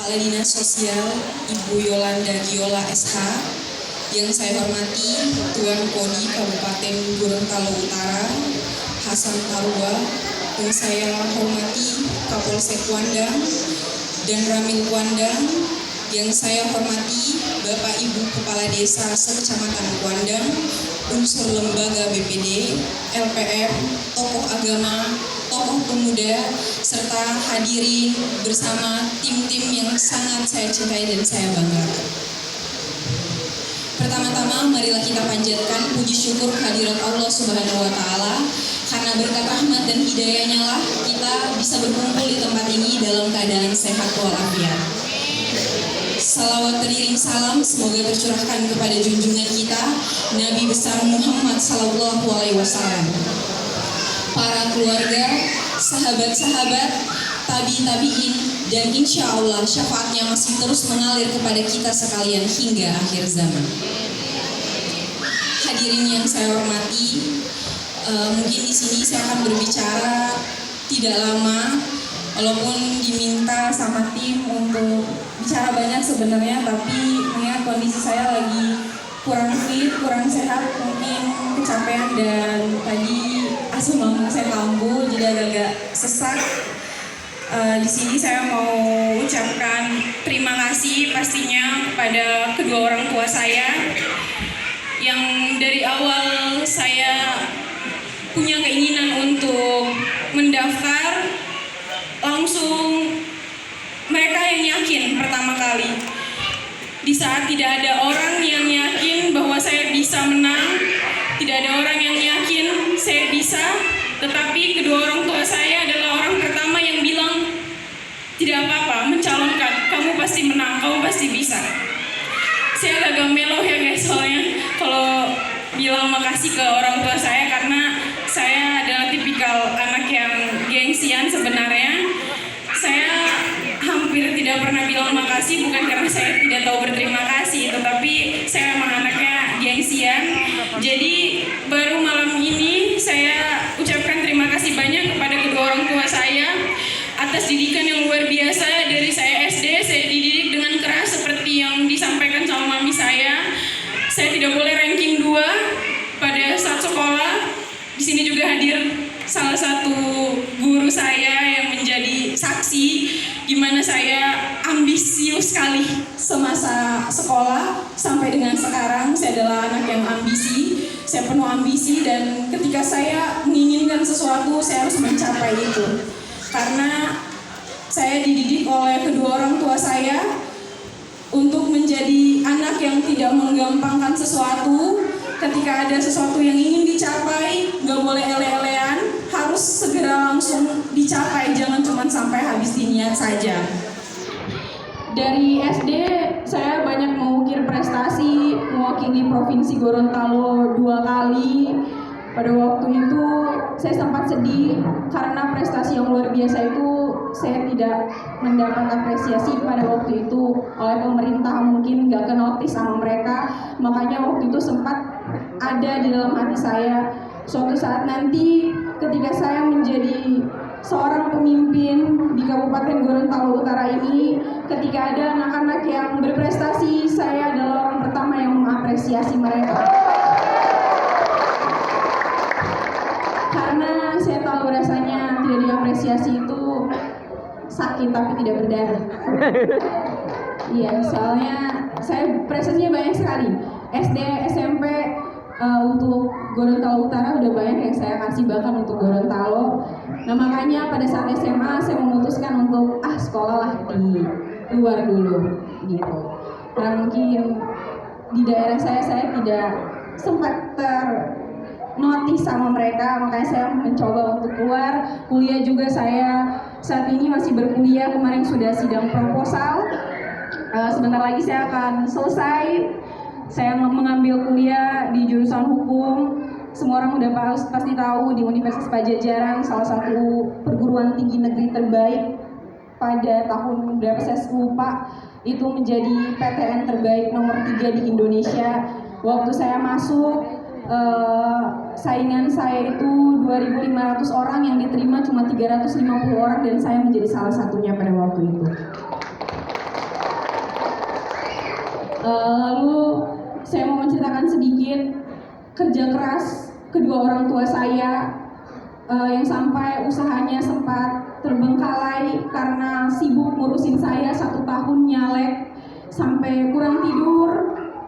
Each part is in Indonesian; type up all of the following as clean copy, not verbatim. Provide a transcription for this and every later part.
Kepala Dinas Sosial Ibu Yolanda Giola SH, yang saya hormati Tuan Kodi Kabupaten Gorontalo Utara Hasan Tarua, yang saya hormati Kapolsek Kuandang dan Ramil Kuandang, yang saya hormati Bapak Ibu Kepala Desa Sekecamatan Kuandang, unsur lembaga BPD, LPM, tokoh agama, tokoh pemuda, serta hadirin bersama tim-tim yang sangat saya cintai dan saya banggakan. Pertama-tama marilah kita panjatkan puji syukur kehadirat Allah Subhanahu wa Ta'ala, karena berkat rahmat dan hidayahnya lah kita bisa berkumpul di tempat ini dalam keadaan sehat walafiat. Salawat teriring salam semoga tercurahkan kepada junjungan kita Nabi besar Muhammad Sallallahu Alaihi Wasallam, para keluarga, sahabat-sahabat, tabi-tabiin, dan insya Allah syafaatnya masih terus mengalir kepada kita sekalian hingga akhir zaman. Hadirin yang saya hormati, mungkin di sini saya akan berbicara tidak lama, walaupun diminta sama tim untuk bicara banyak sebenarnya, tapi mengingat kondisi saya lagi kurang fit, kurang sehat, mungkin kecapean dan tadi asam lambung saya kambuh, jadi agak-agak sesak. Di sini saya mau ucapkan terima kasih pastinya kepada kedua orang tua saya yang dari awal saya punya keinginan untuk mendaftar, langsung mereka yang yakin pertama kali. Di saat tidak ada orang yang yakin bahwa saya bisa menang, tidak ada orang yang yakin saya bisa, tetapi kedua orang tua saya adalah orang pertama yang bilang, tidak apa-apa, mencalonkan, kamu pasti menang, kamu pasti bisa. Saya agak melo ya guys, soalnya kalau bilang makasih ke orang tua saya, karena saya adalah tipikal anak yang gengsian sebenarnya. Saya hampir tidak pernah bilang makasih, bukan karena saya tidak tahu berterima kasih, tetapi saya memang anaknya gengsian. Jadi baru malam ini saya ucapkan terima kasih banyak kepada kedua orang tua saya atas didikan yang luar biasa. Dari saya SD, saya dididik dengan keras seperti yang disampaikan sama mami saya. Saya tidak boleh ranking 2 pada saat sekolah. Di sini juga hadir salah satu guru saya yang menjadi saksi gimana saya ambisius sekali semasa sekolah sampai dengan sekarang. Saya adalah anak yang ambisi, saya penuh ambisi, dan ketika saya menginginkan sesuatu saya harus mencapai itu. Karena saya dididik oleh kedua orang tua saya untuk menjadi anak yang tidak menggampangkan sesuatu. Ketika ada sesuatu yang ingin dicapai, nggak boleh ele-elean, harus segera langsung dicapai, jangan cuma sampai habis diniat saja. Dari SD, saya banyak mengukir prestasi, mewakili Provinsi Gorontalo 2 kali. Pada waktu itu, saya sempat sedih karena prestasi yang luar biasa itu saya tidak mendapat apresiasi pada waktu itu oleh pemerintah, mungkin nggak kenotis sama mereka. Makanya waktu itu sempat ada di dalam hati saya, suatu saat nanti ketika saya menjadi seorang pemimpin di Kabupaten Gorontalo Utara ini, ketika ada anak-anak yang berprestasi, saya adalah orang pertama yang mengapresiasi mereka. Karena saya tahu rasanya tidak diapresiasi itu sakit tapi tidak berdarah. Iya, soalnya saya prestasinya banyak sekali. SD, SMP, untuk Gorontalo Utara udah banyak yang saya kasih, bahkan untuk Gorontalo. Nah makanya pada saat SMA saya memutuskan untuk sekolah lah di luar dulu gitu. Karena mungkin di daerah saya tidak sempat ternotis sama mereka, makanya saya mencoba untuk keluar. Kuliah juga saya saat ini masih berkuliah, kemarin sudah sidang proposal. Sebentar lagi saya akan selesai. Saya mengambil kuliah di jurusan hukum. Semua orang udah pasti tahu di Universitas Padjadjaran, salah satu perguruan tinggi negeri terbaik pada tahun berapa saya lupa, itu menjadi PTN terbaik nomor 3 di Indonesia. Waktu saya masuk, saingan saya itu 2.500 orang, yang diterima cuma 350 orang, dan saya menjadi salah satunya pada waktu itu. menceritakan sedikit kerja keras kedua orang tua saya yang sampai usahanya sempat terbengkalai karena sibuk ngurusin saya 1 tahun nyalek, sampai kurang tidur,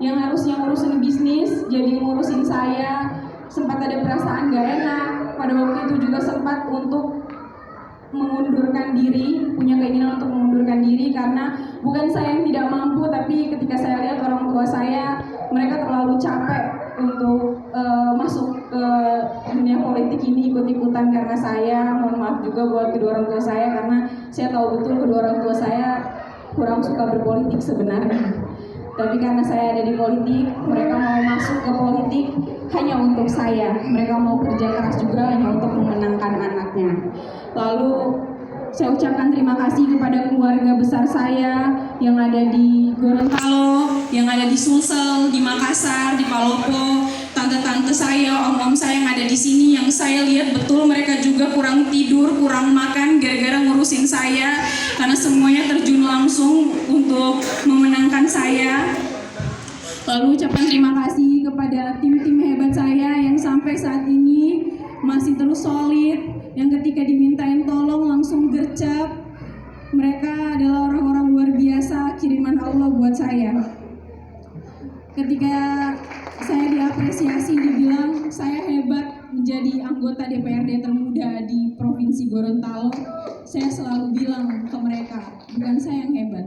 yang harusnya ngurusin bisnis jadi ngurusin saya, sempat ada perasaan gak enak. Pada waktu itu juga sempat untuk mengundurkan diri, punya keinginan untuk mengundurkan diri karena bukan saya yang tidak mampu, tapi ketika saya lihat orang tua saya, mereka terlalu capek untuk masuk ke dunia politik ini ikut-ikutan karena saya. Mohon maaf juga buat kedua orang tua saya karena saya tahu betul kedua orang tua saya kurang suka berpolitik sebenarnya. Tapi karena saya ada di politik, mereka mau masuk ke politik hanya untuk saya. Mereka mau kerja keras juga hanya untuk memenangkan anaknya. Lalu saya ucapkan terima kasih kepada keluarga besar saya yang ada di Gorontalo, yang ada di Sulsel, di Makassar, di Palopo, tante-tante saya, om-om saya yang ada di sini, yang saya lihat betul mereka juga kurang tidur, kurang makan gara-gara ngurusin saya, karena semuanya terjun langsung untuk memenangkan saya. Lalu ucapan terima kasih kepada tim-tim hebat saya yang sampai saat ini masih terus solid, yang ketika dimintain tolong langsung gercep. Mereka adalah orang-orang luar biasa, kiriman Allah buat saya. Ketika saya diapresiasi, dibilang saya hebat menjadi anggota DPRD termuda di Provinsi Gorontalo, saya selalu bilang ke mereka, bukan saya yang hebat,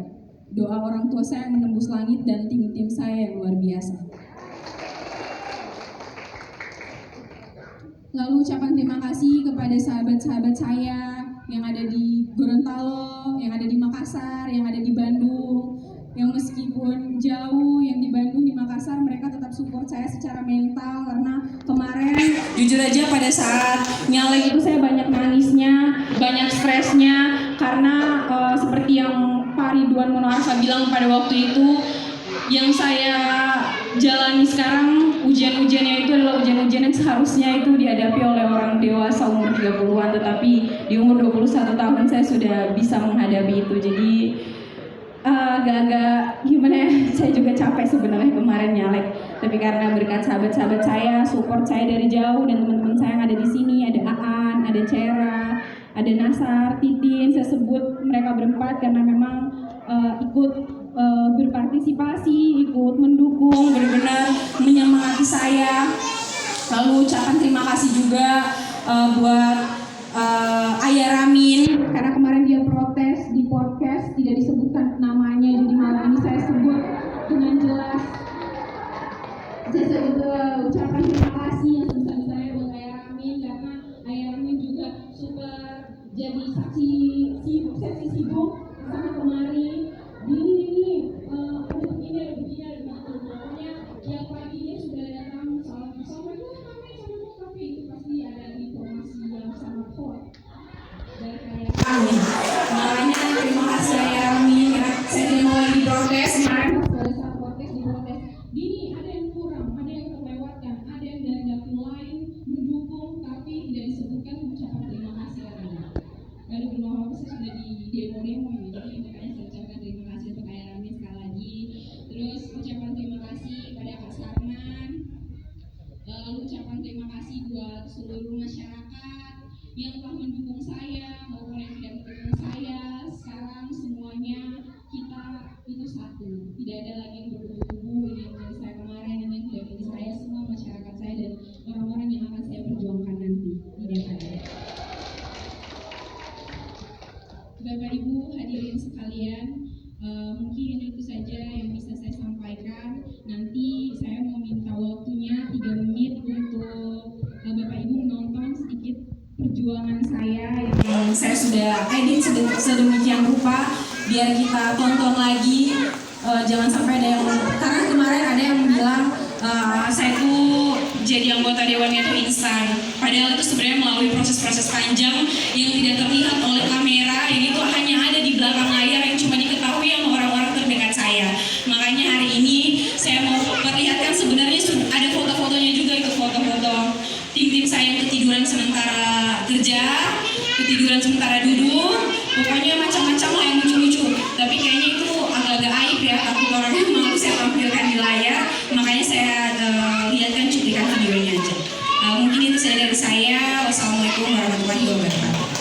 doa orang tua saya yang menembus langit dan tim-tim saya yang luar biasa. Lalu ucapan terima kasih kepada sahabat-sahabat saya yang ada di Gorontalo, yang ada di Makassar, yang ada di Bandung, yang meskipun jauh, yang di Bandung, di Makassar, mereka tetap support saya secara mental. Karena kemarin jujur aja pada saat nyalek itu saya banyak nangisnya, banyak stresnya, karena seperti yang Pak Ridwan Monoarfa bilang pada waktu itu, yang saya jalani sekarang, ujian-ujiannya itu adalah ujian-ujian yang seharusnya itu dihadapi oleh orang dewasa umur 30-an, tetapi di umur 21 tahun saya sudah bisa menghadapi itu. Jadi agak-agak gimana ya, saya juga capek sebenarnya kemarin nyalek, tapi karena berkat sahabat-sahabat saya, support saya dari jauh, dan teman-teman saya yang ada di sini, ada Aan, ada Cera, ada Nasar, Titin, saya sebut mereka berempat karena memang ikut berpartisipasi, ikut mendukung, benar-benar menyemangati saya. Lalu ucapan terima kasih juga buat Ayah Ramin, karena kemarin dia protes di podcast tidak disebutkan namanya, jadi malam ini saya sebut dengan jelas. Saya sebut ucapan terima kasih yang sebesar-besarnya buat Ayah Ramin, karena Ayah Ramin juga suka jadi saksi sibuk sama kemarin. Ini untuk ini ada begini, ada begitu. Pokoknya yang paginya sudah datang assalamualaikum tapi itu pasti ada informasi yang sangat hot dari Ayah Ramin. Makanya terima kasih Ayah Ramin, karena saya tidak mau lagi protes. Kemarin pada saat protes diprotes, gini ada yang kurang, ada yang terlewatkan, ada yang dari dapur lain mendukung tapi tidak disebutkan ucapan terima kasih katanya. Lalu belum apa saya sudah di demo ini, jadi makanya saya ucapkan terima kasih untuk Ayah Ramin sekali lagi. Terus ucapan terima kasih kepada Kak Sarman. Lalu ucapan terima kasih buat seluruh masyarakat yang telah mendukung saya maupun yang tidak mendukung saya. Sekarang semuanya kita itu satu, tidak ada lagi yang berkubu-kubu, ini yang menjadi saya kemarin, ini yang tidak menjadi saya, semua masyarakat saya dan orang-orang yang akan saya perjuangkan nanti di DPR. Bapak Ibu hadirin sekalian, mungkin itu saja yang bisa saya sampaikan. Nanti saya mau minta waktunya 3 menit untuk Bapak Ibu menonton sedikit perjuangan saya yang saya sudah edit sedemikian rupa biar kita tonton lagi. Jangan sampai ada yang, karena kemarin ada yang bilang saya tuh jadi anggota dewannya itu instan, padahal itu sebenarnya melalui proses-proses panjang yang tidak terlihat oleh kamera, yang itu hanya ada di belakang layar yang cuma diketahui sama orang-orang terdekat saya. Makanya hari ini saya mau perlihatkan sebenarnya ada foto-fotonya juga, itu foto-foto tim-tim saya yang ketiduran sementara kerja, ketiduran sementara duduk, pokoknya macam-macam lah yang lucu-lucu. Tapi kayaknya itu agak-agak aib ya, takut orang yang malu saya tampilkan di layar, makanya saya Mungkin itu saja dari saya. Wassalamualaikum warahmatullahi wabarakatuh.